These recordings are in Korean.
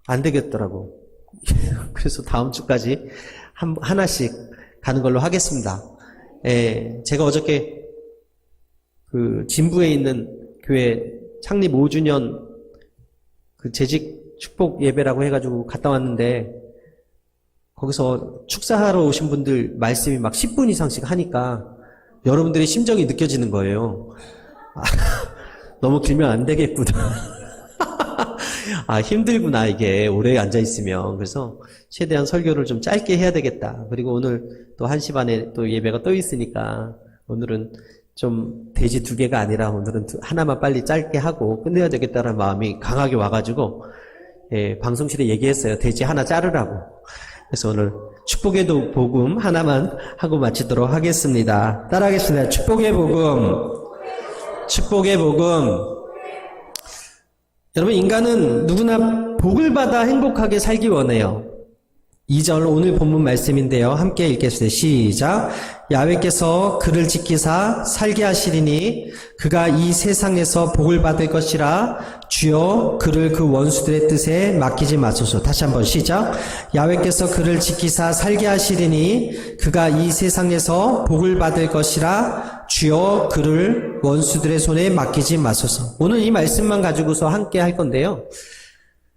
안 되겠더라고. 그래서 다음 주까지 하나씩 가는 걸로 하겠습니다. 제가 어저께 그 진부에 있는 교회 창립 5주년 그 재직 축복 예배라고 해가지고 갔다 왔는데, 거기서 축사하러 오신 분들 말씀이 막 10분 이상씩 하니까 여러분들의 심정이 느껴지는 거예요. 너무 길면 안 되겠구나. 힘들구나, 이게 오래 앉아있으면. 그래서 최대한 설교를 좀 짧게 해야 되겠다. 그리고 오늘 또 1시 반에 또 예배가 또 있으니까 오늘은 좀 돼지 2개가 아니라 오늘은 하나만 빨리 짧게 하고 끝내야 되겠다는 마음이 강하게 와가지고 방송실에 얘기했어요. 돼지 하나 자르라고. 그래서 오늘 축복의 복음 하나만 하고 마치도록 하겠습니다. 따라하겠습니다. 축복의 복음. 축복의 복음. 여러분, 인간은 누구나 복을 받아 행복하게 살기 원해요. 2절 오늘 본문 말씀인데요. 함께 읽겠습니다. 시작. 야훼께서 그를 지키사 살게 하시리니 그가 이 세상에서 복을 받을 것이라 주여 그를 그 원수들의 뜻에 맡기지 마소서. 다시 한번 시작. 야훼께서 그를 지키사 살게 하시리니 그가 이 세상에서 복을 받을 것이라 주여 그를 원수들의 손에 맡기지 마소서. 오늘 이 말씀만 가지고서 함께 할 건데요.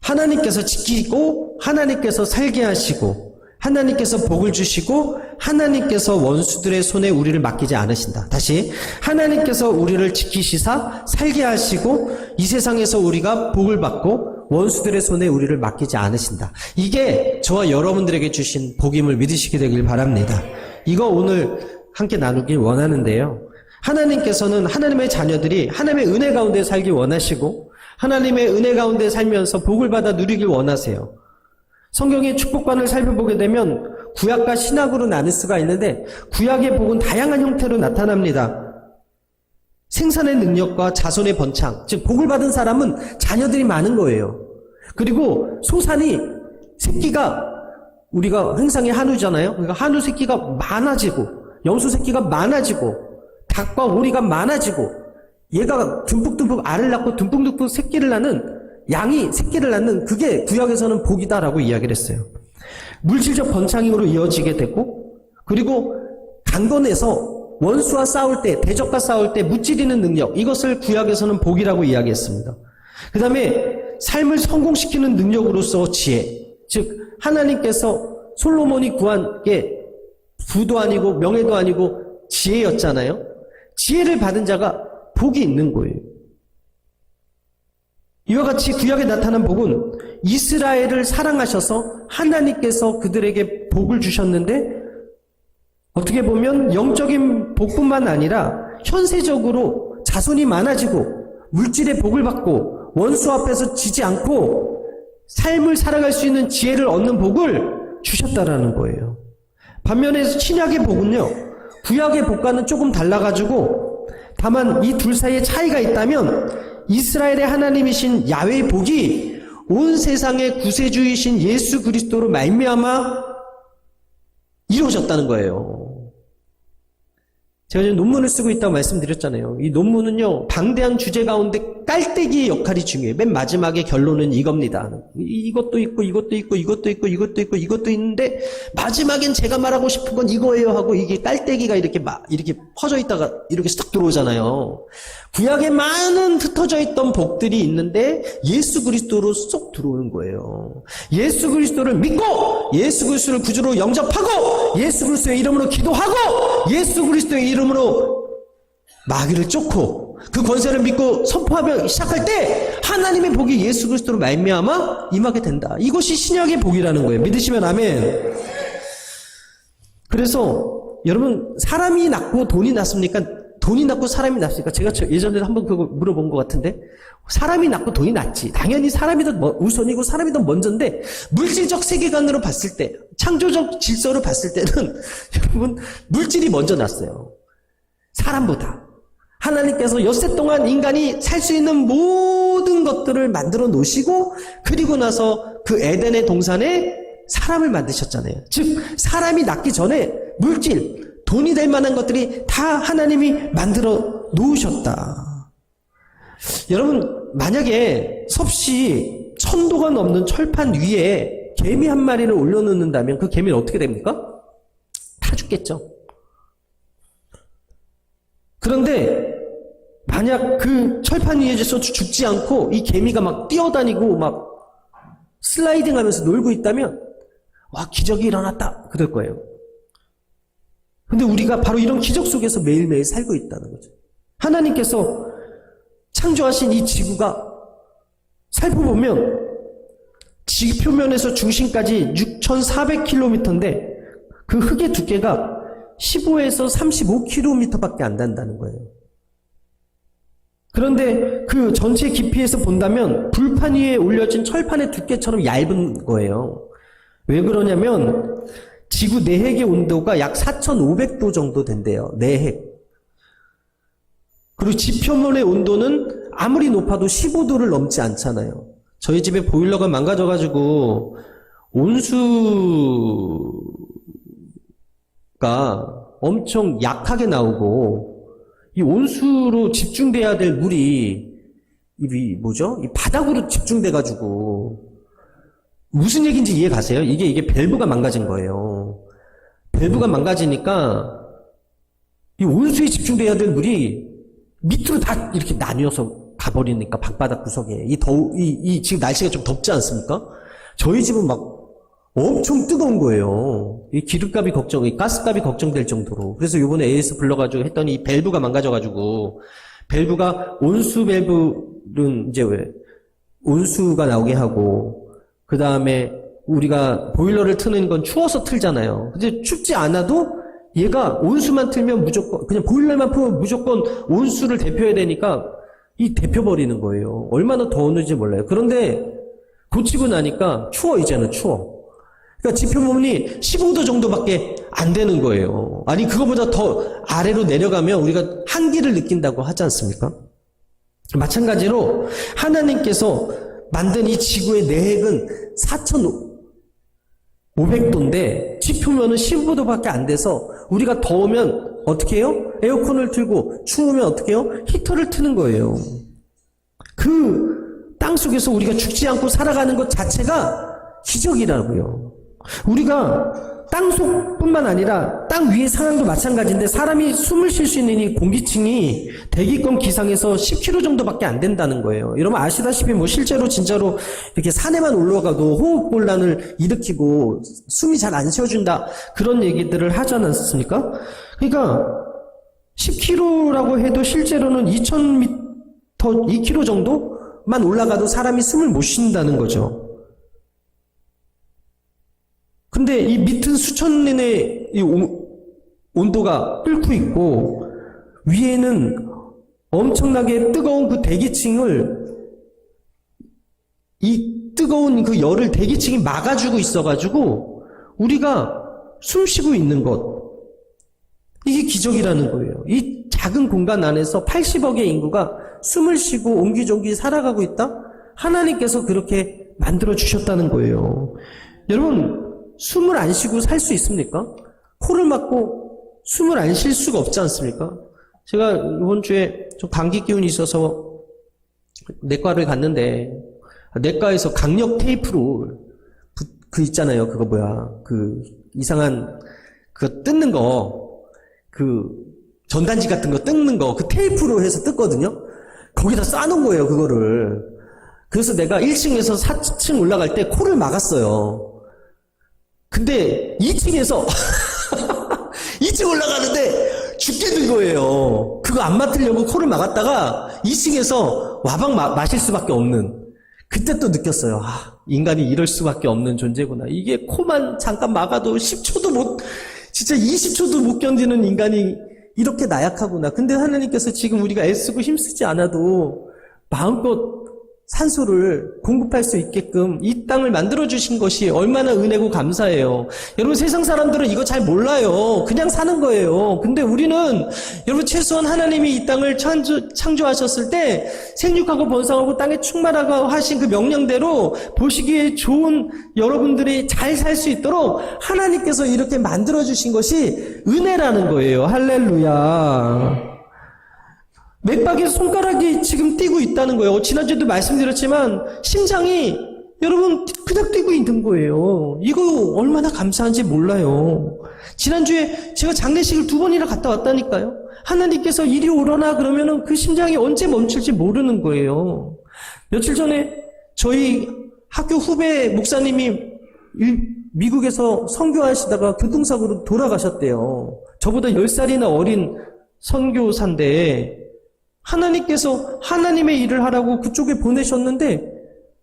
하나님께서 지키고 하나님께서 살게 하시고 하나님께서 복을 주시고 하나님께서 원수들의 손에 우리를 맡기지 않으신다. 다시, 하나님께서 우리를 지키시사 살게 하시고 이 세상에서 우리가 복을 받고 원수들의 손에 우리를 맡기지 않으신다. 이게 저와 여러분들에게 주신 복임을 믿으시게 되길 바랍니다. 이거 오늘 함께 나누길 원하는데요. 하나님께서는 하나님의 자녀들이 하나님의 은혜 가운데 살기 원하시고 하나님의 은혜 가운데 살면서 복을 받아 누리길 원하세요. 성경의 축복관을 살펴보게 되면 구약과 신약으로 나눌 수가 있는데 구약의 복은 다양한 형태로 나타납니다. 생산의 능력과 자손의 번창, 즉 복을 받은 사람은 자녀들이 많은 거예요. 그리고 소산이 새끼가 우리가 행상의 한우잖아요. 그러니까 한우 새끼가 많아지고 염소 새끼가 많아지고 닭과 오리가 많아지고 얘가 듬뿍듬뿍 알을 낳고 듬뿍듬뿍 새끼를 낳는 양이 새끼를 낳는 그게 구약에서는 복이다라고 이야기를 했어요. 물질적 번창으로 이어지게 되고 그리고 강건해서 원수와 싸울 때 대적과 싸울 때 무찌르는 능력 이것을 구약에서는 복이라고 이야기했습니다. 그 다음에 삶을 성공시키는 능력으로서 지혜 즉 하나님께서 솔로몬이 구한 게 부도 아니고 명예도 아니고 지혜였잖아요. 지혜를 받은 자가 복이 있는 거예요. 이와 같이 구약에 나타난 복은 이스라엘을 사랑하셔서 하나님께서 그들에게 복을 주셨는데 어떻게 보면 영적인 복뿐만 아니라 현세적으로 자손이 많아지고 물질의 복을 받고 원수 앞에서 지지 않고 삶을 살아갈 수 있는 지혜를 얻는 복을 주셨다라는 거예요. 반면에 신약의 복은요. 구약의 복과는 조금 달라가지고 다만 이 둘 사이에 차이가 있다면 이스라엘의 하나님이신 야훼의 복이 온 세상의 구세주이신 예수 그리스도로 말미암아 이루어졌다는 거예요. 제가 지금 논문을 쓰고 있다고 말씀드렸잖아요. 이 논문은요, 방대한 주제 가운데 깔때기의 역할이 중요해요. 맨 마지막에 결론은 이겁니다. 이것도 있고, 이것도 있고, 이것도 있고, 이것도 있고, 이것도 있는데, 마지막엔 제가 말하고 싶은 건 이거예요 하고, 이게 깔때기가 이렇게 퍼져 있다가 이렇게 싹 들어오잖아요. 구약에 많은 흩어져 있던 복들이 있는데, 예수 그리스도로 쏙 들어오는 거예요. 예수 그리스도를 믿고, 예수 그리스도를 구주로 영접하고, 예수 그리스도의 이름으로 기도하고, 예수 그리스도의 이름으로 마귀를 쫓고 그 권세를 믿고 선포하며 시작할 때 하나님의 복이 예수 그리스도로 말미암아 임하게 된다. 이것이 신약의 복이라는 거예요. 믿으시면 아멘. 그래서 여러분 사람이 낳고 돈이 낳습니까? 돈이 낳고 사람이 낳습니까? 제가 예전에 한번 그거 물어본 것 같은데 사람이 낳고 돈이 낳지. 당연히 사람이 더 우선이고 사람이 더 먼저인데 물질적 세계관으로 봤을 때 창조적 질서로 봤을 때는 여러분 물질이 먼저 났어요. 사람보다. 하나님께서 엿새 동안 인간이 살 수 있는 모든 것들을 만들어 놓으시고 그리고 나서 그 에덴의 동산에 사람을 만드셨잖아요. 즉 사람이 낳기 전에 물질, 돈이 될 만한 것들이 다 하나님이 만들어 놓으셨다. 여러분 만약에 섭씨 선도가 넘는 철판 위에 개미 한 마리를 올려놓는다면 그 개미는 어떻게 됩니까? 타 죽겠죠. 그런데 만약 그 철판 위에서 죽지 않고 이 개미가 막 뛰어다니고 막 슬라이딩 하면서 놀고 있다면 와, 기적이 일어났다 그럴 거예요. 근데 우리가 바로 이런 기적 속에서 매일매일 살고 있다는 거죠. 하나님께서 창조하신 이 지구가 살펴보면 지구 표면에서 중심까지 6,400km인데 그 흙의 두께가 15에서 35km밖에 안 된다는 거예요. 그런데 그 전체 깊이에서 본다면 불판 위에 올려진 철판의 두께처럼 얇은 거예요. 왜 그러냐면 지구 내핵의 온도가 약 4,500도 정도 된대요. 내핵. 그리고 지표면의 온도는 아무리 높아도 15도를 넘지 않잖아요. 저희 집에 보일러가 망가져가지고 온수가 엄청 약하게 나오고 이 온수로 집중돼야 될 물이 이 바닥으로 집중돼가지고 무슨 얘기인지 이해 가세요? 이게 밸브가 망가진 거예요. 밸브가 망가지니까 이 온수에 집중돼야 될 물이 밑으로 다 이렇게 나뉘어서 가버리니까 방바닥 구석에 지금 날씨가 좀 덥지 않습니까? 저희 집은 막 엄청 뜨거운 거예요. 이 기름값이 이 가스값이 걱정될 정도로. 그래서 요번에 AS 불러가지고 했더니 이 밸브가 망가져가지고 밸브가 온수 밸브는 이제 온수가 나오게 하고 그 다음에 우리가 보일러를 트는 건 추워서 틀잖아요. 근데 춥지 않아도 얘가 온수만 틀면 무조건 그냥 보일러만 풀면 무조건 온수를 대표해야 되니까 이 대표버리는 거예요. 얼마나 더웠는지 몰라요. 그런데 고치고 나니까 이제는 추워. 그러니까 지표면이 15도 정도밖에 안 되는 거예요. 아니 그거보다 더 아래로 내려가면 우리가 한기를 느낀다고 하지 않습니까? 마찬가지로 하나님께서 만든 이 지구의 내핵은 4,500도인데 지표면은 15도밖에 안 돼서 우리가 더우면 어떻게 해요? 에어컨을 틀고 추우면 어떻게 해요? 히터를 트는 거예요. 그 땅 속에서 우리가 죽지 않고 살아가는 것 자체가 기적이라고요. 우리가 땅속뿐만 아니라 땅 위의 상황도 마찬가지인데 사람이 숨을 쉴 수 있는 이 공기층이 대기권 기상에서 10km 정도밖에 안 된다는 거예요. 여러분 아시다시피 실제로 진짜로 이렇게 산에만 올라가도 호흡곤란을 일으키고 숨이 잘 안 쉬어준다 그런 얘기들을 하지 않았습니까? 그러니까 10km라고 해도 실제로는 2,000m, 2km 정도만 올라가도 사람이 숨을 못 쉰다는 거죠. 근데 이 밑은 수천 년의 이 온도가 끓고 있고 위에는 엄청나게 뜨거운 그 대기층을 이 뜨거운 그 열을 대기층이 막아주고 있어가지고 우리가 숨 쉬고 있는 것 이게 기적이라는 거예요. 이 작은 공간 안에서 80억의 인구가 숨을 쉬고 옹기종기 살아가고 있다? 하나님께서 그렇게 만들어 주셨다는 거예요. 여러분 숨을 안 쉬고 살 수 있습니까? 코를 막고 숨을 안 쉴 수가 없지 않습니까? 제가 이번 주에 좀 감기 기운이 있어서 내과를 갔는데 내과에서 강력 테이프로 그 있잖아요. 그 이상한 그거 뜯는 거 그 전단지 같은 거 뜯는 거 그 테이프로 해서 뜯거든요. 거기다 쌓아놓은 거예요. 그거를. 그래서 내가 1층에서 4층 올라갈 때 코를 막았어요. 근데 2층에서 2층 올라가는데 죽겠는 거예요. 그거 안 맡으려고 코를 막았다가 2층에서 와방 마실 수밖에 없는 그때 또 느꼈어요. 인간이 이럴 수밖에 없는 존재구나. 이게 코만 잠깐 막아도 10초도 진짜 20초도 못 견디는 인간이 이렇게 나약하구나. 근데 하나님께서 지금 우리가 애쓰고 힘쓰지 않아도 마음껏 산소를 공급할 수 있게끔 이 땅을 만들어주신 것이 얼마나 은혜고 감사해요. 여러분 세상 사람들은 이거 잘 몰라요. 그냥 사는 거예요. 근데 우리는 여러분 최소한 하나님이 이 땅을 창조하셨을 때 생육하고 번성하고 땅에 충만하고 하신 그 명령대로 보시기에 좋은 여러분들이 잘 살 수 있도록 하나님께서 이렇게 만들어주신 것이 은혜라는 거예요. 할렐루야. 맥박에 손가락이 지금 뛰고 있다는 거예요. 지난주에도 말씀드렸지만 심장이 여러분 그냥 뛰고 있는 거예요. 이거 얼마나 감사한지 몰라요. 지난주에 제가 장례식을 2번이나 갔다 왔다니까요. 하나님께서 이리 오러나 그러면은 그 심장이 언제 멈출지 모르는 거예요. 며칠 전에 저희 학교 후배 목사님이 미국에서 선교하시다가 교통사고로 돌아가셨대요. 저보다 10살이나 어린 선교사인데 하나님께서 하나님의 일을 하라고 그쪽에 보내셨는데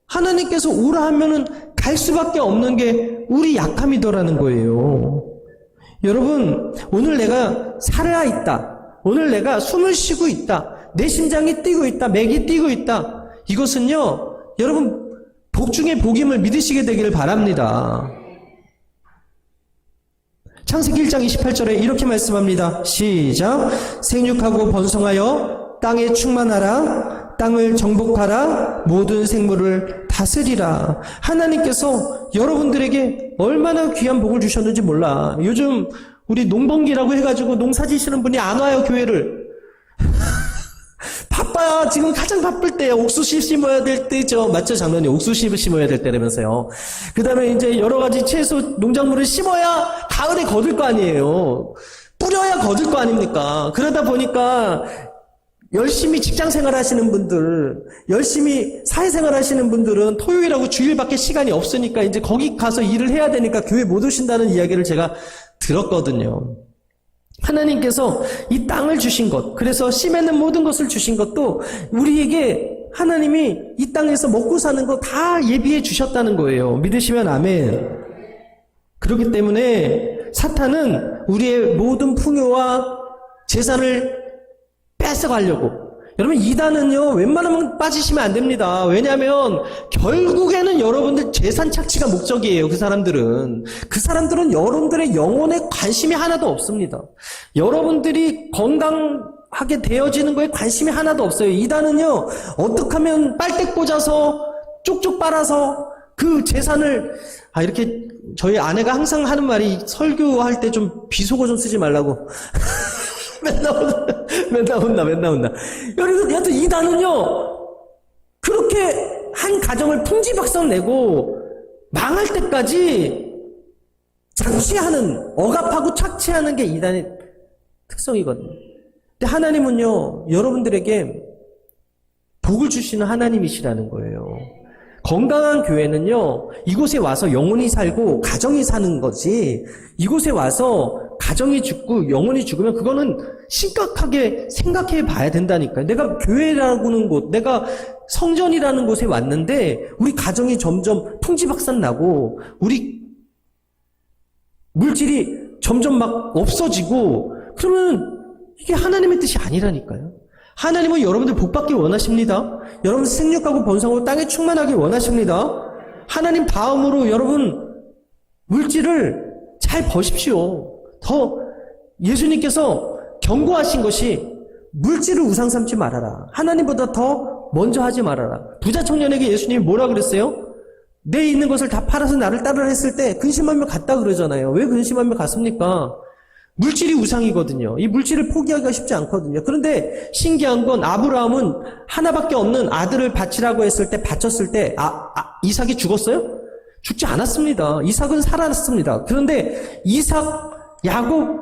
하나님께서 오라 하면은 갈 수밖에 없는 게 우리 약함이더라는 거예요. 여러분, 오늘 내가 살아 있다. 오늘 내가 숨을 쉬고 있다. 내 심장이 뛰고 있다. 맥이 뛰고 있다. 이것은요, 여러분, 복 중에 복임을 믿으시게 되기를 바랍니다. 창세기 1장 28절에 이렇게 말씀합니다. 시작. 생육하고 번성하여 땅에 충만하라. 땅을 정복하라. 모든 생물을 다스리라. 하나님께서 여러분들에게 얼마나 귀한 복을 주셨는지 몰라. 요즘 우리 농번기라고 해가지고 농사 지시는 분이 안 와요, 교회를. 바빠요. 지금 가장 바쁠 때예요. 옥수수 심어야 될 때죠. 맞죠, 장로님? 옥수수 심어야 될 때라면서요. 그 다음에 이제 여러 가지 채소, 농작물을 심어야 가을에 거둘 거 아니에요. 뿌려야 거둘 거 아닙니까? 그러다 보니까 열심히 직장 생활 하시는 분들, 열심히 사회생활 하시는 분들은 토요일하고 주일밖에 시간이 없으니까 이제 거기 가서 일을 해야 되니까 교회 못 오신다는 이야기를 제가 들었거든요. 하나님께서 이 땅을 주신 것, 그래서 씨 맺는 모든 것을 주신 것도 우리에게 하나님이 이 땅에서 먹고 사는 거 다 예비해 주셨다는 거예요. 믿으시면 아멘. 그렇기 때문에 사탄은 우리의 모든 풍요와 재산을 뺏어가려고. 여러분, 이단은요, 웬만하면 빠지시면 안 됩니다. 왜냐하면 결국에는 여러분들 재산 착취가 목적이에요. 그 사람들은 여러분들의 영혼에 관심이 하나도 없습니다. 여러분들이 건강하게 되어지는 거에 관심이 하나도 없어요. 이단은요, 어떻게 하면 빨대 꽂아서 쪽쪽 빨아서 그 재산을, 이렇게 저희 아내가 항상 하는 말이 설교할 때 좀 비속어 좀 쓰지 말라고. 맨날 혼나. 여러분, 여하튼 이단은요, 그렇게 한 가정을 풍지박산 내고 망할 때까지 착취하는, 억압하고 착취하는 게 이단의 특성이거든요. 근데 하나님은요, 여러분들에게 복을 주시는 하나님이시라는 거예요. 건강한 교회는요, 이곳에 와서 영혼이 살고 가정이 사는 거지, 이곳에 와서 가정이 죽고 영혼이 죽으면 그거는 심각하게 생각해 봐야 된다니까요. 내가 교회라고는 곳, 내가 성전이라는 곳에 왔는데 우리 가정이 점점 풍지박산 나고 우리 물질이 점점 막 없어지고 그러면 이게 하나님의 뜻이 아니라니까요. 하나님은 여러분들 복받기 원하십니다. 여러분 생육하고 번성하고 땅에 충만하게 원하십니다. 하나님 다음으로 여러분 물질을 잘 버십시오. 더 예수님께서 경고하신 것이 물질을 우상 삼지 말아라. 하나님보다 더 먼저 하지 말아라. 부자 청년에게 예수님이 뭐라 그랬어요? 내 있는 것을 다 팔아서 나를 따르라 했을 때 근심하며 갔다 그러잖아요. 왜 근심하며 갔습니까? 물질이 우상이거든요. 이 물질을 포기하기가 쉽지 않거든요. 그런데 신기한 건 아브라함은 하나밖에 없는 아들을 바치라고 했을 때 바쳤을 때 이삭이 죽었어요? 죽지 않았습니다. 이삭은 살아났습니다. 그런데 이삭, 야곱,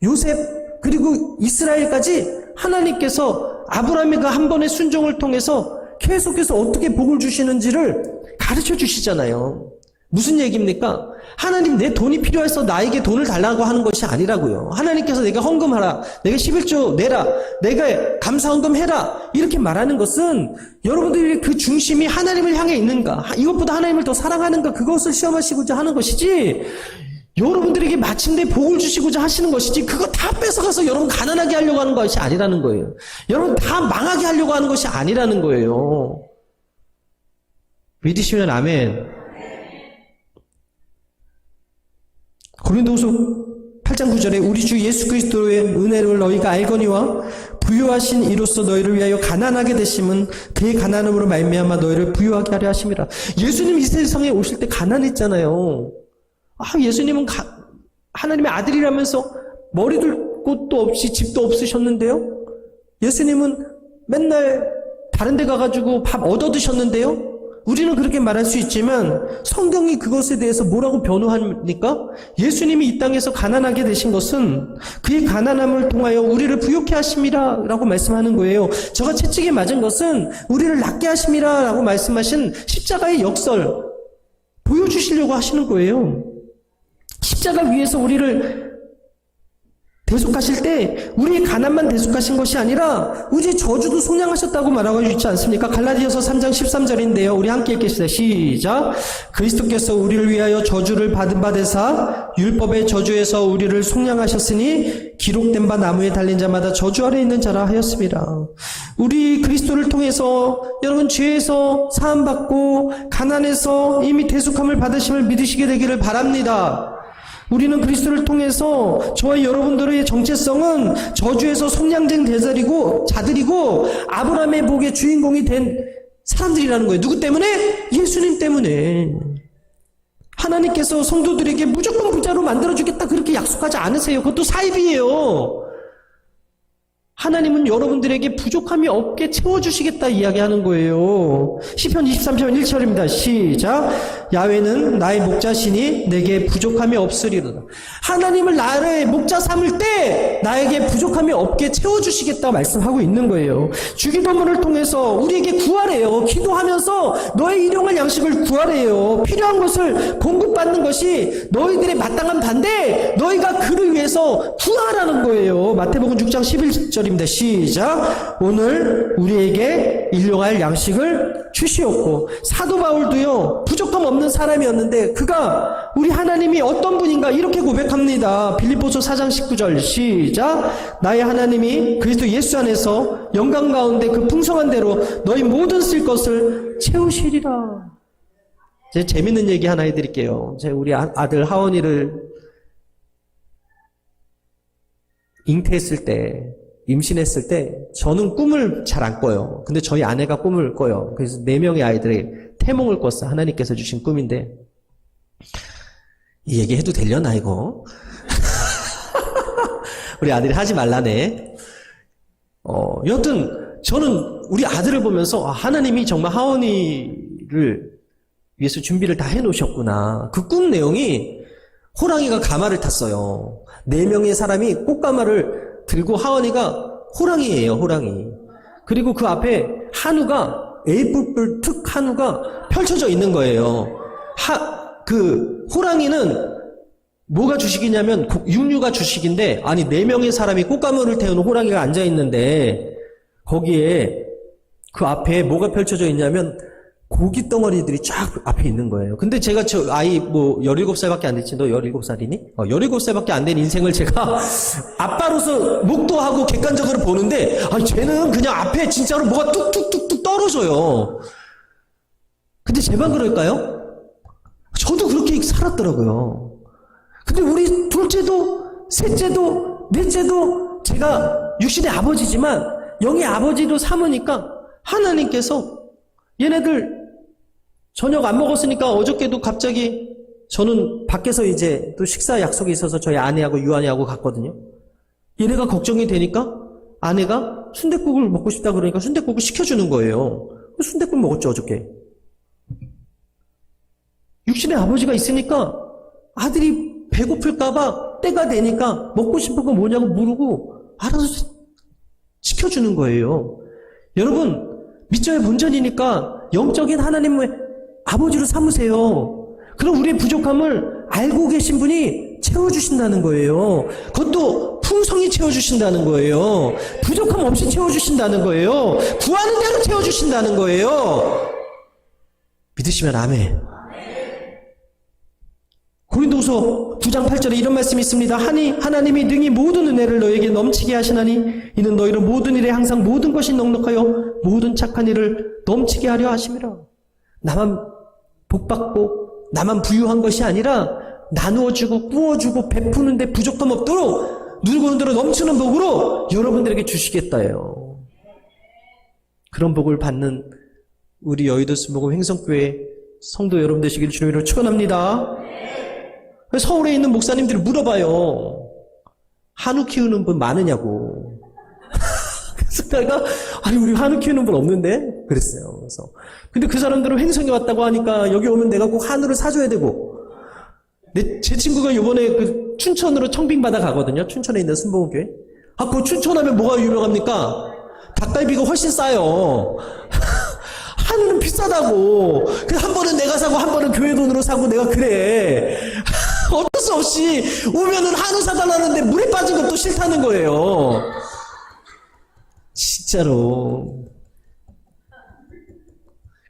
요셉 그리고 이스라엘까지 하나님께서 아브라함의 그 한 번의 순종을 통해서 계속해서 어떻게 복을 주시는지를 가르쳐 주시잖아요. 무슨 얘기입니까? 하나님 내 돈이 필요해서 나에게 돈을 달라고 하는 것이 아니라고요. 하나님께서 내가 헌금하라, 내가 11조 내라, 내가 감사헌금 해라 이렇게 말하는 것은 여러분들이 그 중심이 하나님을 향해 있는가, 이것보다 하나님을 더 사랑하는가, 그것을 시험하시고자 하는 것이지 여러분들에게 마침내 복을 주시고자 하시는 것이지 그거 다 뺏어가서 여러분 가난하게 하려고 하는 것이 아니라는 거예요. 여러분 다 망하게 하려고 하는 것이 아니라는 거예요. 믿으시면 아멘. 고린도후서 8장 9절에 우리 주 예수 그리스도의 은혜를 너희가 알거니와 부유하신 이로써 너희를 위하여 가난하게 되심은 그의 가난함으로 말미암아 너희를 부유하게 하려 하심이라. 예수님 이 세상에 오실 때 가난했잖아요. 예수님은 하나님의 아들이라면서 머리둘 곳도 없이 집도 없으셨는데요. 예수님은 맨날 다른 데 가가지고 밥 얻어 드셨는데요. 우리는 그렇게 말할 수 있지만 성경이 그것에 대해서 뭐라고 변호합니까? 예수님이 이 땅에서 가난하게 되신 것은 그의 가난함을 통하여 우리를 부욕해 하심이라 라고 말씀하는 거예요. 저가 채찍에 맞은 것은 우리를 낫게 하심이라 라고 말씀하신 십자가의 역설 보여주시려고 하시는 거예요. 십자가 위에서 우리를 대속하실 때 우리의 가난만 대속하신 것이 아니라 우리의 저주도 속량하셨다고 말하고 있지 않습니까? 갈라디아서 3장 13절인데요. 우리 함께 읽겠습니다. 시작. 그리스도께서 우리를 위하여 저주를 받은 바 되사 율법의 저주에서 우리를 속량하셨으니 기록된 바 나무에 달린 자마다 저주 아래 있는 자라 하였습니다. 우리 그리스도를 통해서 여러분 죄에서 사함받고 가난에서 이미 대속함을 받으심을 믿으시게 되기를 바랍니다. 우리는 그리스도를 통해서 저와 여러분들의 정체성은 저주에서 속량된 자들이고 아브라함의 복의 주인공이 된 사람들이라는 거예요. 누구 때문에? 예수님 때문에. 하나님께서 성도들에게 무조건 부자로 만들어주겠다 그렇게 약속하지 않으세요. 그것도 사입이에요. 하나님은 여러분들에게 부족함이 없게 채워주시겠다 이야기하는 거예요. 시편 23편 1절입니다. 시작. 야훼는 나의 목자시니 내게 부족함이 없으리로다. 하나님을 나의 목자 삼을 때 나에게 부족함이 없게 채워주시겠다 말씀하고 있는 거예요. 주기도문을 통해서 우리에게 구하래요. 기도하면서 너의 일용할 양식을 구하래요. 필요한 것을 공급받는 것이 너희들의 마땅한 반대 너희가 그를 위해서 구하라는 거예요. 마태복음 6장 11절 시작. 오늘 우리에게 일용할 양식을 주시옵고. 사도 바울도요 부족함 없는 사람이었는데 그가 우리 하나님이 어떤 분인가 이렇게 고백합니다. 빌립보서 4장 19절 시작. 나의 하나님이 그리스도 예수 안에서 영광 가운데 그 풍성한 대로 너희 모든 쓸 것을 채우시리라. 제 재밌는 얘기 하나 해드릴게요. 제 우리 아들 하원이를 잉태했을 때 임신했을 때 저는 꿈을 잘 안 꿔요. 근데 저희 아내가 꿈을 꿔요. 그래서 4명의 아이들에게 태몽을 꿨어. 하나님께서 주신 꿈인데 이 얘기 해도 되려나 이거? 우리 아들이 하지 말라네. 여튼 저는 우리 아들을 보면서 하나님이 정말 하원이를 위해서 준비를 다 해놓으셨구나. 그 꿈 내용이 호랑이가 가마를 탔어요. 4명의 사람이 꽃가마를 들고 하원이가 호랑이예요, 호랑이. 그리고 그 앞에 한우가 A뿔뿔 특 한우가 펼쳐져 있는 거예요. 그 호랑이는 뭐가 주식이냐면 육류가 주식인데 아니 4명의 사람이 꽃가마를 태우는 호랑이가 앉아 있는데 거기에 그 앞에 뭐가 펼쳐져 있냐면 고기 덩어리들이 쫙 앞에 있는 거예요. 근데 제가 저 아이 17살밖에 안 됐지. 너 17살이니? 17살밖에 안 된 인생을 제가 아빠로서 목도하고 객관적으로 보는데 아니 쟤는 그냥 앞에 진짜로 뭐가 뚝뚝뚝뚝 떨어져요. 근데 제만 그럴까요? 저도 그렇게 살았더라고요. 근데 우리 둘째도 셋째도 넷째도 제가 육신의 아버지지만 영의 아버지로 삼으니까 하나님께서 얘네들 저녁 안 먹었으니까 어저께도 갑자기 저는 밖에서 이제 또 식사 약속이 있어서 저희 아내하고 유한이하고 갔거든요. 얘네가 걱정이 되니까 아내가 순댓국을 먹고 싶다 그러니까 순댓국을 시켜주는 거예요. 순댓국 먹었죠 어저께. 육신의 아버지가 있으니까 아들이 배고플까봐 때가 되니까 먹고 싶은 거 뭐냐고 물고 알아서 시켜주는 거예요. 여러분 믿음의 본전이니까 영적인 하나님의 아버지로 삼으세요. 그럼 우리의 부족함을 알고 계신 분이 채워주신다는 거예요. 그것도 풍성히 채워주신다는 거예요. 부족함 없이 채워주신다는 거예요. 구하는 대로 채워주신다는 거예요. 믿으시면 아멘. 고린도서 9장 8절에 이런 말씀이 있습니다. 하나님이 능히 모든 은혜를 너에게 넘치게 하시나니 이는 너희를 모든 일에 항상 모든 것이 넉넉하여 모든 착한 일을 넘치게 하려 하심이라. 나만 복받고 나만 부유한 것이 아니라 나누어주고 꾸어주고 베푸는데 부족함 없도록 누구는 대로 넘치는 복으로 여러분들에게 주시겠다예요. 그런 복을 받는 우리 여의도 순복음 횡성교회 성도 여러분 되시길 주님으로 축원합니다. 서울에 있는 목사님들이 물어봐요. 한우 키우는 분 많으냐고. 그래서 내가 아니 우리 한우 키우는 분 없는데 그랬어요. 그래서 근데 그 사람들은 횡성에 왔다고 하니까 여기 오면 내가 꼭 한우를 사줘야 되고, 제 친구가 요번에 그 춘천으로 청빙받아 가거든요. 춘천에 있는 순복음교회. 그 춘천하면 뭐가 유명합니까? 닭갈비가 훨씬 싸요. 한우는 비싸다고. 그래서 한 번은 내가 사고 한 번은 교회 돈으로 사고 내가 그래. 어쩔 수 없이 오면은 한우 사달라는데 물에 빠진 것도 싫다는 거예요. 진짜로.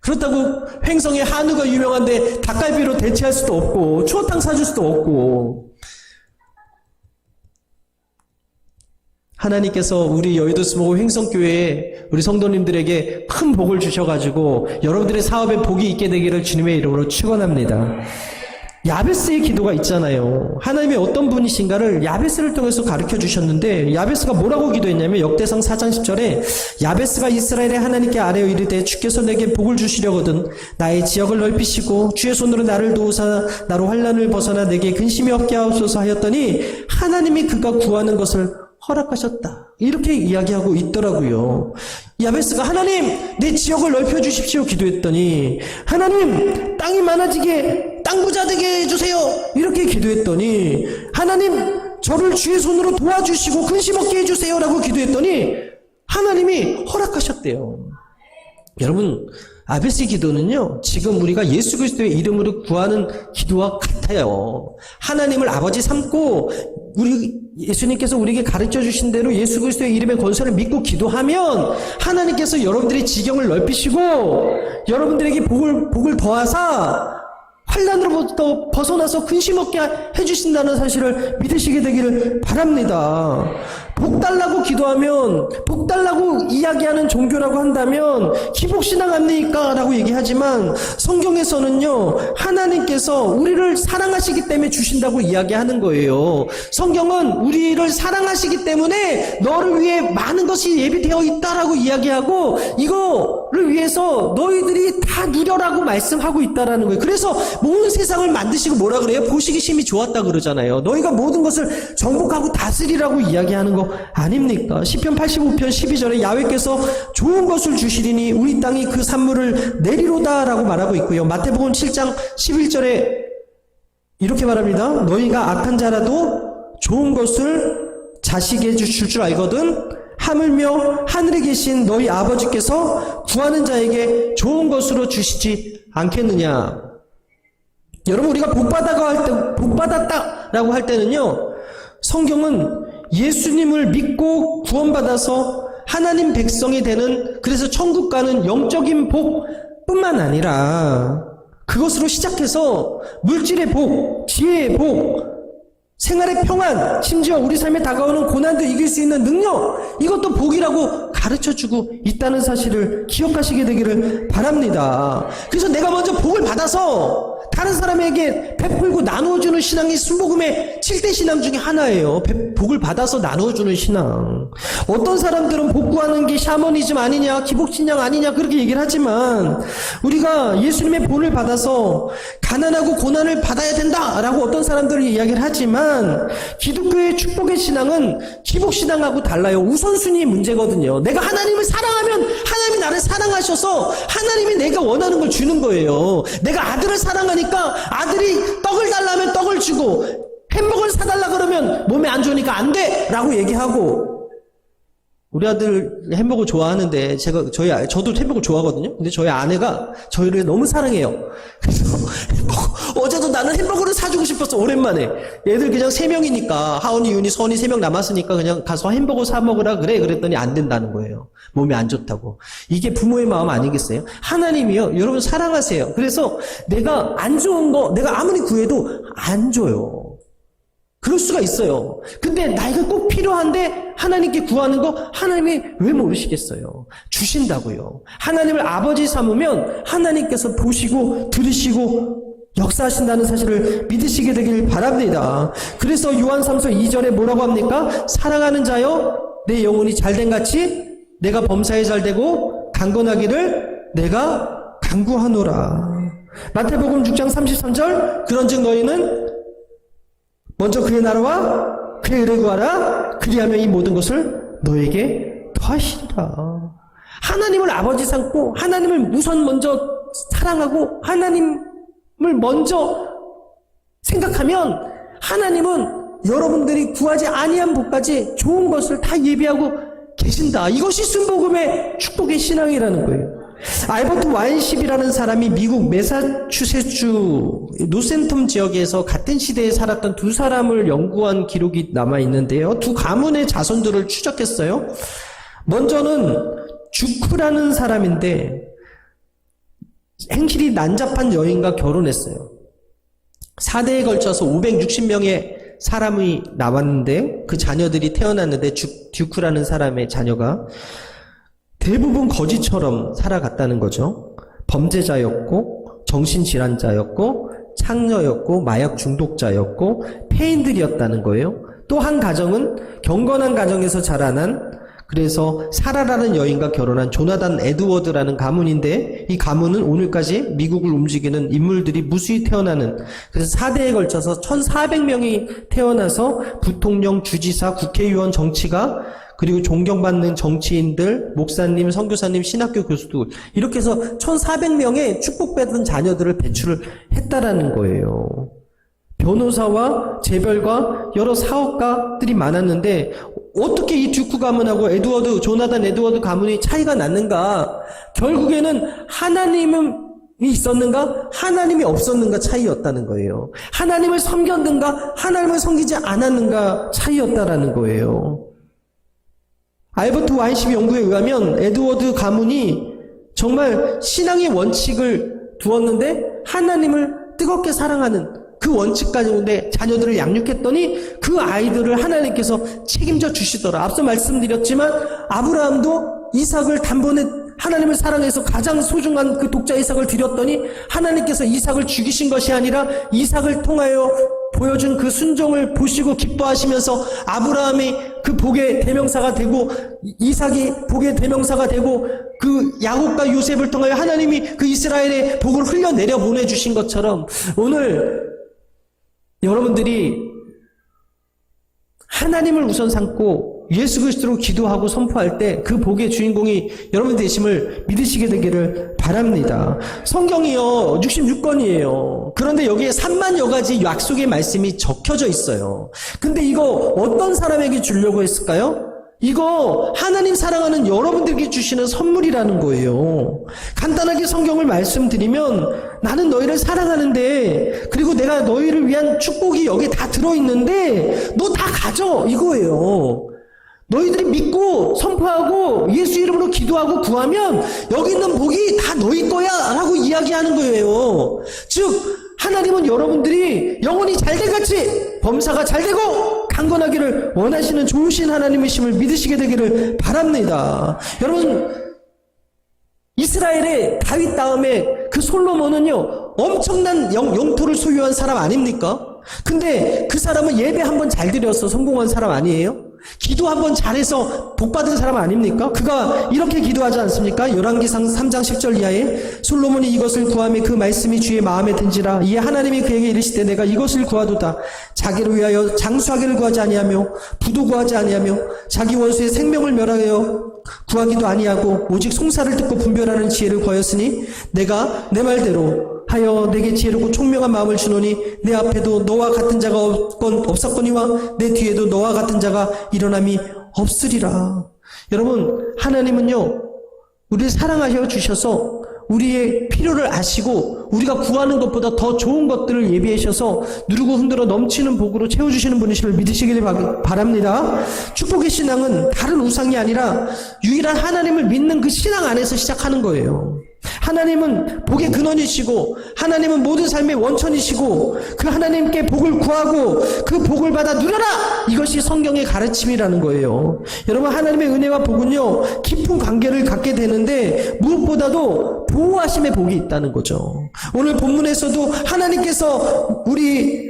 그렇다고 횡성에 한우가 유명한데 닭갈비로 대체할 수도 없고 추어탕 사줄 수도 없고. 하나님께서 우리 여의도 스모고 횡성교회에 우리 성도님들에게 큰 복을 주셔가지고 여러분들의 사업에 복이 있게 되기를 주님의 이름으로 축원합니다. 야베스의 기도가 있잖아요. 하나님이 어떤 분이신가를 야베스를 통해서 가르쳐 주셨는데, 야베스가 뭐라고 기도했냐면 역대상 4장 10절에 야베스가 이스라엘의 하나님께 아뢰어 이르되 주께서 내게 복을 주시려거든 나의 지역을 넓히시고 주의 손으로 나를 도우사 나로 환난을 벗어나 내게 근심이 없게 하옵소서 하였더니 하나님이 그가 구하는 것을 허락하셨다. 이렇게 이야기하고 있더라고요. 야베스가 하나님 내 지역을 넓혀주십시오 기도했더니 하나님 땅이 많아지게 땅 부자 되게 해주세요 이렇게 기도했더니 하나님 저를 주의 손으로 도와주시고 근심 없게 해주세요 라고 기도했더니 하나님이 허락하셨대요. 여러분 야베스의 기도는요 지금 우리가 예수 그리스도의 이름으로 구하는 기도와 같아요. 하나님을 아버지 삼고 우리 예수님께서 우리에게 가르쳐 주신 대로 예수 그리스도의 이름의 권세를 믿고 기도하면 하나님께서 여러분들의 지경을 넓히시고 여러분들에게 복을 더하사 환난으로부터 벗어나서 근심 없게 해주신다는 사실을 믿으시게 되기를 바랍니다. 복 달라고 기도하면, 복 달라고 이야기하는 종교라고 한다면 기복신앙 아닙니까? 라고 얘기하지만 성경에서는요 하나님께서 우리를 사랑하시기 때문에 주신다고 이야기하는 거예요. 성경은 우리를 사랑하시기 때문에 너를 위해 많은 것이 예비되어 있다라고 이야기하고 이거를 위해서 너희들이 다 누려라고 말씀하고 있다라는 거예요. 그래서 모든 세상을 만드시고 뭐라 그래요? 보시기 심히 좋았다 그러잖아요. 너희가 모든 것을 정복하고 다스리라고 이야기하는 거 아닙니까? 시편 85편 12절에 야훼께서 좋은 것을 주시리니 우리 땅이 그 산물을 내리로다 라고 말하고 있고요. 마태복음 7장 11절에 이렇게 말합니다. 너희가 악한 자라도 좋은 것을 자식에게 줄 줄 알거든 하물며 하늘에 계신 너희 아버지께서 구하는 자에게 좋은 것으로 주시지 않겠느냐. 여러분 우리가 복받았다라고 할 때는요 성경은 예수님을 믿고 구원받아서 하나님 백성이 되는 그래서 천국 가는 영적인 복뿐만 아니라 그것으로 시작해서 물질의 복, 지혜의 복, 생활의 평안, 심지어 우리 삶에 다가오는 고난도 이길 수 있는 능력 이것도 복이라고 가르쳐주고 있다는 사실을 기억하시게 되기를 바랍니다. 그래서 내가 먼저 복을 받아서 다른 사람에게 베풀고 나누어주는 신앙이 순복음의 7대 신앙 중에 하나예요. 복을 받아서 나누어주는 신앙. 어떤 사람들은 복 구하는 게 샤머니즘 아니냐 기복신앙 아니냐 그렇게 얘기를 하지만 우리가 예수님의 본을 받아서 가난하고 고난을 받아야 된다라고 어떤 사람들이 이야기를 하지만 기독교의 축복의 신앙은 기복신앙하고 달라요. 우선순위의 문제거든요. 내가 하나님을 사랑하면 하나님이 나를 사랑하셔서 하나님이 내가 원하는 걸 주는 거예요. 내가 아들을 사랑하니까 아들이 떡을 달라면 떡을 주고 햄버거를 사달라 그러면 몸에 안 좋으니까 안 돼! 라고 얘기하고 우리 아들 햄버거 좋아하는데 저도 햄버거 좋아하거든요. 근데 저희 아내가 저희를 너무 사랑해요. 그래서 어제도 나는 햄버거를 사주고 싶었어. 오랜만에 애들 그냥 3명이니까 하은이, 윤이, 선이 3명 남았으니까 그냥 가서 햄버거 사 먹으라 그래. 그랬더니 안 된다는 거예요. 몸에 안 좋다고. 이게 부모의 마음 아니겠어요? 하나님이요 여러분 사랑하세요. 그래서 내가 안 좋은 거 내가 아무리 구해도 안 줘요. 그럴 수가 있어요. 근데 나이가 꼭 필요한데 하나님께 구하는 거 하나님이 왜 모르시겠어요? 주신다고요. 하나님을 아버지 삼으면 하나님께서 보시고 들으시고 역사하신다는 사실을 믿으시게 되길 바랍니다. 그래서 요한 3서 2절에 뭐라고 합니까? 사랑하는 자여 내 영혼이 잘된 같이 내가 범사에 잘되고 강건하기를 내가 간구하노라. 마태복음 6장 33절 그런즉 너희는 먼저 그의 나라와 그의 의를 구하라. 그리하면 이 모든 것을 너에게 더하시리라. 하나님을 아버지 삼고 하나님을 우선 먼저 사랑하고 하나님을 먼저 생각하면 하나님은 여러분들이 구하지 아니한 복까지 좋은 것을 다 예비하고 계신다. 이것이 순복음의 축복의 신앙이라는 거예요. 알버트 와인십이라는 사람이 미국 매사추세츠 노센텀 지역에서 같은 시대에 살았던 두 사람을 연구한 기록이 남아있는데요. 두 가문의 자손들을 추적했어요. 먼저는 주크라는 사람인데 행실이 난잡한 여인과 결혼했어요. 4대에 걸쳐서 560명의 사람이 나왔는데 그 자녀들이 태어났는데 듀크라는 사람의 자녀가 대부분 거지처럼 살아갔다는 거죠. 범죄자였고 정신질환자였고 창녀였고 마약 중독자였고 폐인들이었다는 거예요. 또 한 가정은 경건한 가정에서 자라난 그래서 사라라는 여인과 결혼한 조나단 에드워드라는 가문인데 이 가문은 오늘까지 미국을 움직이는 인물들이 무수히 태어나는 그래서 4대에 걸쳐서 1400명이 태어나서 부통령, 주지사, 국회의원, 정치가 그리고 존경받는 정치인들, 목사님, 선교사님, 신학교 교수들 이렇게 해서 1400명의 축복받은 자녀들을 배출을 했다라는 거예요. 변호사와 재벌과 여러 사업가들이 많았는데 어떻게 이 듀크 가문하고 조나단 에드워드 가문이 차이가 났는가? 결국에는 하나님이 있었는가? 하나님이 없었는가 차이였다는 거예요. 하나님을 섬겼는가? 하나님을 섬기지 않았는가 차이였다라는 거예요. 알버트 와인십 연구에 의하면 에드워드 가문이 정말 신앙의 원칙을 두었는데 하나님을 뜨겁게 사랑하는 그 원칙 가운데 자녀들을 양육했더니 그 아이들을 하나님께서 책임져 주시더라. 앞서 말씀드렸지만 아브라함도 이삭을 단번에 하나님을 사랑해서 가장 소중한 그 독자 이삭을 드렸더니 하나님께서 이삭을 죽이신 것이 아니라 이삭을 통하여 보여준 그 순종을 보시고 기뻐하시면서 아브라함이 그 복의 대명사가 되고 이삭이 복의 대명사가 되고 그 야곱과 요셉을 통하여 하나님이 그 이스라엘의 복을 흘려내려 보내주신 것처럼 오늘 여러분들이 하나님을 우선 삼고 예수 그리스도로 기도하고 선포할 때 그 복의 주인공이 여러분 되심을 믿으시게 되기를 바랍니다. 성경이요 66권이에요. 그런데 여기에 3만여 가지 약속의 말씀이 적혀져 있어요. 근데 이거 어떤 사람에게 주려고 했을까요? 이거 하나님 사랑하는 여러분들에게 주시는 선물이라는 거예요. 간단하게 성경을 말씀드리면 나는 너희를 사랑하는데 그리고 내가 너희를 위한 축복이 여기에 다 들어있는데 너 다 가져 이거예요. 너희들이 믿고 선포하고 예수 이름으로 기도하고 구하면 여기 있는 복이 다 너희 거야 라고 이야기하는 거예요. 즉 하나님은 여러분들이 영혼이 잘돼같이 범사가 잘되고 강건하기를 원하시는 좋으신 하나님이심을 믿으시게 되기를 바랍니다. 여러분 이스라엘의 다윗 다음에 그 솔로몬은요 엄청난 영토를 소유한 사람 아닙니까? 근데 그 사람은 예배 한번 잘 드려서 성공한 사람 아니에요? 기도 한번 잘해서 복받은 사람 아닙니까? 그가 이렇게 기도하지 않습니까? 열왕기상 3장 10절 이하에 솔로몬이 이것을 구하며 그 말씀이 주의 마음에 든지라 이에 하나님이 그에게 이르시되 내가 이것을 구하도다 자기를 위하여 장수하기를 구하지 아니하며 부도 구하지 아니하며 자기 원수의 생명을 멸하여 구하기도 아니하고 오직 송사를 듣고 분별하는 지혜를 구하였으니 내가 내 말대로 하여 내게 지혜롭고 총명한 마음을 주노니 내 앞에도 너와 같은 자가 없었거니와 내 뒤에도 너와 같은 자가 일어남이 없으리라. 여러분 하나님은요 우리를 사랑하여 주셔서 우리의 필요를 아시고 우리가 구하는 것보다 더 좋은 것들을 예비하셔서 누르고 흔들어 넘치는 복으로 채워주시는 분이심을 믿으시길 바랍니다. 축복의 신앙은 다른 우상이 아니라 유일한 하나님을 믿는 그 신앙 안에서 시작하는 거예요. 하나님은 복의 근원이시고 하나님은 모든 삶의 원천이시고 그 하나님께 복을 구하고 그 복을 받아 누려라! 이것이 성경의 가르침이라는 거예요. 여러분 하나님의 은혜와 복은요 깊은 관계를 갖게 되는데 무엇보다도 보호하심의 복이 있다는 거죠. 오늘 본문에서도 하나님께서 우리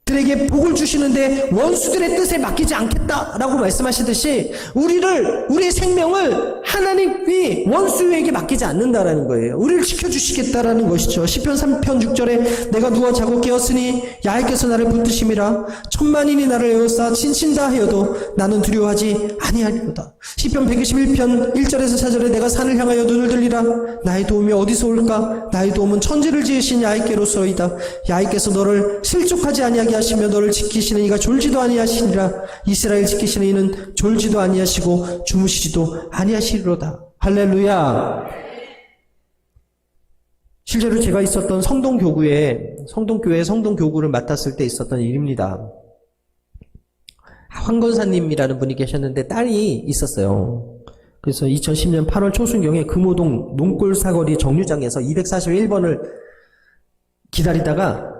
들에게 복을 주시는데 원수들의 뜻에 맡기지 않겠다라고 말씀하시듯이 우리의 생명을 하나님이 원수에게 맡기지 않는다라는 거예요. 우리를 지켜주시겠다라는 것이죠. 시편 3편 6절에 내가 누워 자고 깨었으니 야훼께서 나를 붙드심이라 천만인이 나를 에워싸 친친다 하여도 나는 두려워하지 아니하리로다. 시편 121편 1절에서 4절에 내가 산을 향하여 눈을 들리라 나의 도움이 어디서 올까? 나의 도움은 천지를 지으신 야훼께로서이다. 야훼께서 너를 실족하지 아니하게 하시며 너를 지키시는 이가 졸지도 아니하시니라. 이스라엘 지키시는 이는 졸지도 아니하시고 주무시지도 아니하시리로다. 할렐루야. 실제로 제가 있었던 성동교회 성동교구를 맡았을 때 있었던 일입니다. 황건사님이라는 분이 계셨는데 딸이 있었어요. 그래서 2010년 8월 초순경에 금호동 농골 사거리 정류장에서 241번을 기다리다가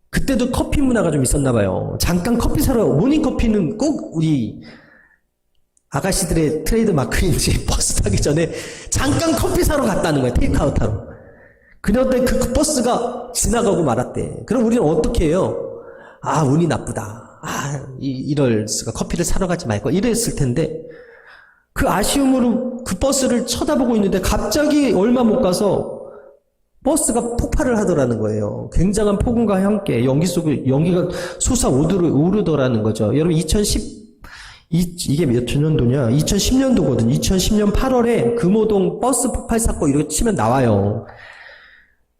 그때도 커피 문화가 좀 있었나 봐요. 잠깐 커피 사러, 모닝커피는 꼭 우리 아가씨들의 트레이드 마크인지 버스 타기 전에 잠깐 커피 사러 갔다는 거예요. 테이크아웃하러. 그런데 그 버스가 지나가고 말았대. 그럼 우리는 어떻게 해요? 아, 운이 나쁘다. 이럴 수가 커피를 사러 가지 말걸. 이랬을 텐데 그 아쉬움으로 그 버스를 쳐다보고 있는데 갑자기 얼마 못 가서 버스가 폭발을 하더라는 거예요. 굉장한 폭음과 함께 연기가 솟아오르더라는 거죠. 여러분 이게 몇 년도냐? 2010년도거든. 2010년 8월에 금호동 버스 폭발 사건 이렇게 치면 나와요.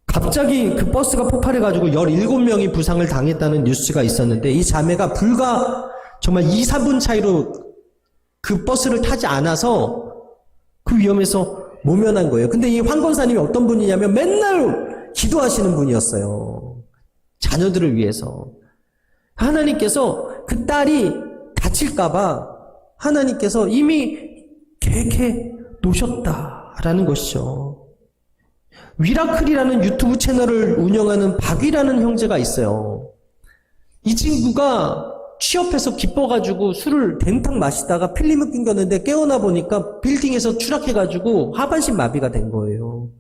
갑자기 그 버스가 폭발해가지고 17명이 부상을 당했다는 뉴스가 있었는데 이 자매가 불과 정말 2, 3분 차이로 그 버스를 타지 않아서 그 위험에서 모면한 거예요. 근데 이 황 권사님이 어떤 분이냐면 맨날 기도하시는 분이었어요. 자녀들을 위해서. 하나님께서 그 딸이 다칠까봐 하나님께서 이미 계획해 놓으셨다라는 것이죠. 위라클이라는 유튜브 채널을 운영하는 박위라는 형제가 있어요. 이 친구가 취업해서 기뻐가지고 술을 댕탕 마시다가 필름을 낑겼는데 깨어나 보니까 빌딩에서 추락해가지고 하반신 마비가 된 거예요.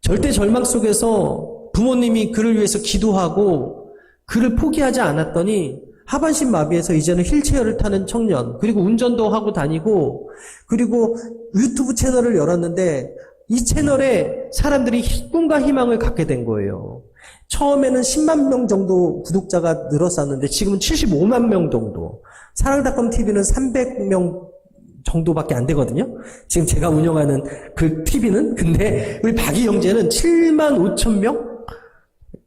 절대 절망 속에서 부모님이 그를 위해서 기도하고 그를 포기하지 않았더니 하반신 마비에서 이제는 휠체어를 타는 청년, 그리고 운전도 하고 다니고, 그리고 유튜브 채널을 열었는데 이 채널에 사람들이 꿈과 희망을 갖게 된 거예요. 처음에는 10만 명 정도 구독자가 늘었었는데 지금은 75만 명 정도. 사랑닷컴TV는 300명 정도밖에 안 되거든요. 지금 제가 운영하는 그 TV는. 근데 우리 박이 형제는 7만 5천 명?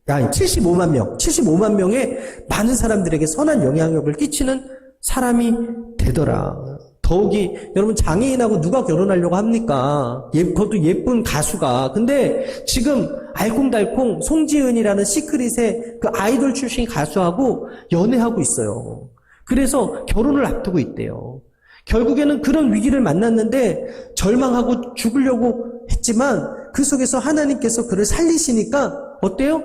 75만 명. 75만 명의 많은 사람들에게 선한 영향력을 끼치는 사람이 되더라. 더욱이 여러분 장애인하고 누가 결혼하려고 합니까? 그것도 예쁜 가수가. 근데 지금 알콩달콩 송지은이라는 시크릿의 그 아이돌 출신 가수하고 연애하고 있어요. 그래서 결혼을 앞두고 있대요. 결국에는 그런 위기를 만났는데 절망하고 죽으려고 했지만 그 속에서 하나님께서 그를 살리시니까 어때요?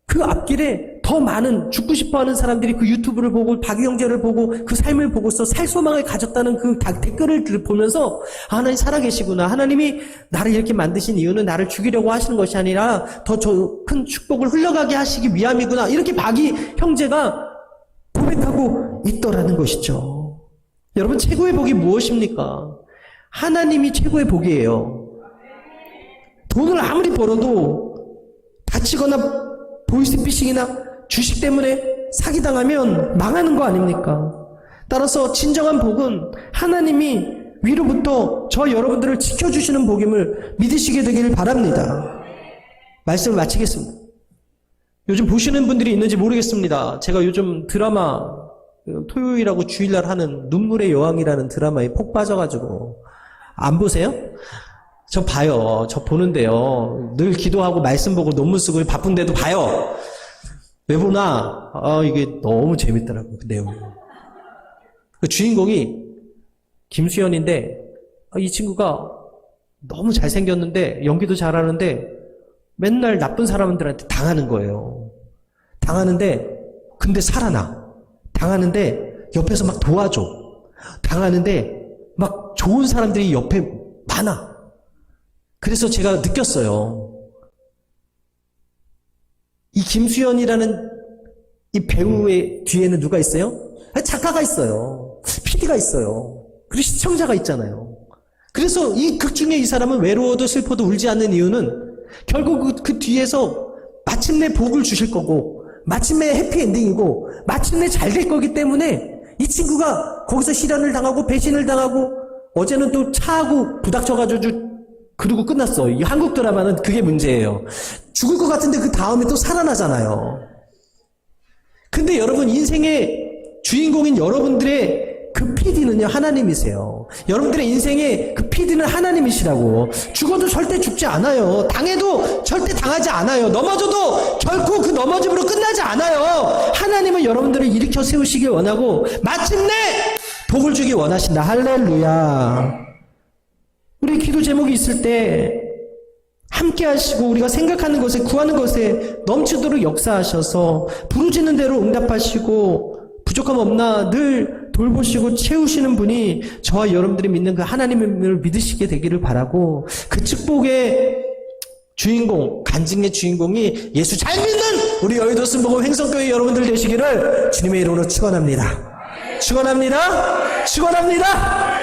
그 앞길에 더 많은 죽고 싶어하는 사람들이 그 유튜브를 보고 박이 형제를 보고 그 삶을 보고서 살 소망을 가졌다는 그 댓글을 보면서 하나님 살아계시구나. 하나님이 나를 이렇게 만드신 이유는 나를 죽이려고 하시는 것이 아니라 더 큰 축복을 흘러가게 하시기 위함이구나. 이렇게 박이 형제가 고백하고 있더라는 것이죠. 여러분 최고의 복이 무엇입니까? 하나님이 최고의 복이에요. 돈을 아무리 벌어도 다치거나 보이스피싱이나 주식 때문에 사기당하면 망하는 거 아닙니까? 따라서 진정한 복은 하나님이 위로부터 저 여러분들을 지켜주시는 복임을 믿으시게 되기를 바랍니다. 말씀을 마치겠습니다. 요즘 보시는 분들이 있는지 모르겠습니다. 제가 요즘 드라마 토요일하고 주일날 하는 눈물의 여왕이라는 드라마에 폭 빠져가지고 안 보세요? 저 봐요. 저 보는데요. 늘 기도하고 말씀 보고 논문 쓰고 바쁜데도 봐요. 왜 보나? 이게 너무 재밌더라고요. 그 내용이. 그 주인공이 김수현인데 이 친구가 너무 잘생겼는데 연기도 잘하는데 맨날 나쁜 사람들한테 당하는 거예요. 당하는데 근데 살아나. 당하는데 옆에서 막 도와줘. 당하는데 막 좋은 사람들이 옆에 많아. 그래서 제가 느꼈어요. 이 김수현이라는 이 배우의 뒤에는 누가 있어요? 작가가 있어요. PD가 있어요. 그리고 시청자가 있잖아요. 그래서 이 극 중에 이 사람은 외로워도 슬퍼도 울지 않는 이유는 결국 그 뒤에서 마침내 복을 주실 거고 마침내 해피엔딩이고 마침내 잘 될 거기 때문에 이 친구가 거기서 실현을 당하고 배신을 당하고 어제는 또 차하고 부닥쳐가지고 그러고 끝났어. 이 한국 드라마는 그게 문제예요. 죽을 것 같은데 그 다음에 또 살아나잖아요. 근데 여러분 인생의 주인공인 여러분들의 그 PD는요 하나님이세요. 여러분들의 인생의 그 PD는 하나님이시라고. 죽어도 절대 죽지 않아요. 당해도 절대 당하지 않아요. 넘어져도 결코 그 넘어짐으로 끝나지 않아요. 하나님은 여러분들을 일으켜 세우시길 원하고 마침내 복을 주기 원하신다. 할렐루야. 우리 기도 제목이 있을 때 함께 하시고 우리가 생각하는 것에 구하는 것에 넘치도록 역사하셔서 부르짖는 대로 응답하시고 부족함 없나 늘 돌보시고 채우시는 분이 저와 여러분들이 믿는 그 하나님을 믿으시게 되기를 바라고 그 축복의 주인공, 간증의 주인공이 예수 잘 믿는 우리 여의도 순복음 횡성교회 여러분들 되시기를 주님의 이름으로 축원합니다. 축원합니다. 축원합니다.